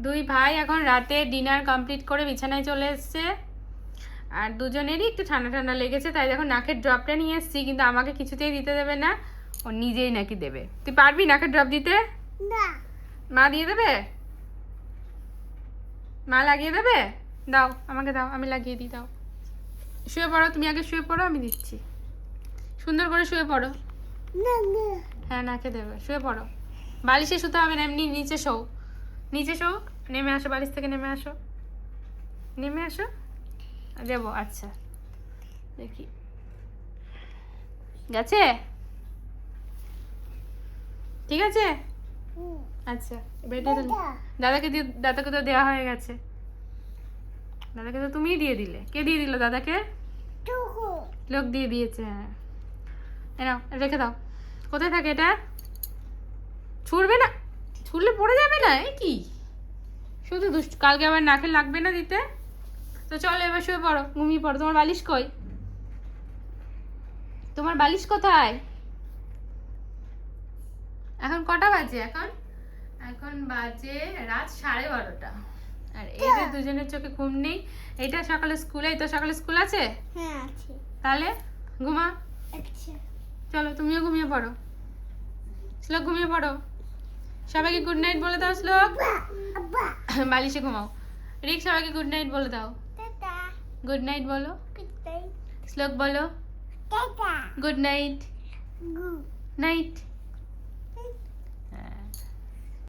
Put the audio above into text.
দুই ভাই এখন রাতে ডিনার কমপ্লিট করে বিছানায় চলে এসছে। আর দুজনেরই একটু ঠান্ডা ঠান্ডা লেগেছে, তাই দেখো নাকের ড্রপটা নিয়ে এসেছি, কিন্তু আমাকে কিছুতেই দিতে দেবে না, ও নিজেই নাকি দেবে। তুই পারবি নাকের ড্রপ দিতে? না। মা দিয়ে দেবে? মা লাগিয়ে দেবে? দাও আমাকে দাও, আমি লাগিয়ে দিই, দাও। শুয়ে পড়ো, তুমি আগে শুয়ে পড়ো, আমি দিচ্ছি। সুন্দর করে শুয়ে পড়ো। না না। হ্যাঁ নাকে দেবে, শুয়ে পড়ো। বালিশে শুতে হবে না, এমনি নিচে শো, নিচে শো। নেমে আসো, বালিশ থেকে নেমে আসো, নেমে আসো। দেবো, আচ্ছা দেখি গেছে, ঠিক আছে। আচ্ছা এবার এটা দাদাকে দিয়ে, দাদাকে তো দেওয়া হয়ে গেছে, দাদাকে তো তুমিই দিয়ে দিলে। কে দিয়ে দিল দাদাকে? টুকু। লোক দিয়ে দিয়েছে, হ্যাঁ। এ নাও, রেখে দাও। কোথায় থাকে এটা? ছুঁড়বে না, ছুঁড়লে পড়ে যাবে না, এ কি শুধু দুষ্ট। কালকে আবার নাকে লাগবে না দিতে। তো চলো এবার শুয়ে পড়ো, ঘুমিয়ে পড়ো। তোমার বালিশ কই? তোমার বালিশ কোথায়? এখন কটা বাজে? এখন এখন বাজে রাত 12:30। আর এদের দুজনের চোখে ঘুম নেই। এটা সকালে স্কুলে, তো সকালে স্কুল আছে, হ্যাঁ আছে। তাহলে ঘুমা। আচ্ছা। চলো তুমিও ঘুমিয়ে পড়ো। শ্লোক ঘুমিয়ে পড়ো। সবাইকে গুড নাইট বলে দাও শ্লোক। আব্বা। বালিশে ঘুমাও। রিক সবাইকে গুড নাইট বলে দাও। টাটা। গুড নাইট বলো। Good night. শ্লোক বলো tata. Good night. Good night.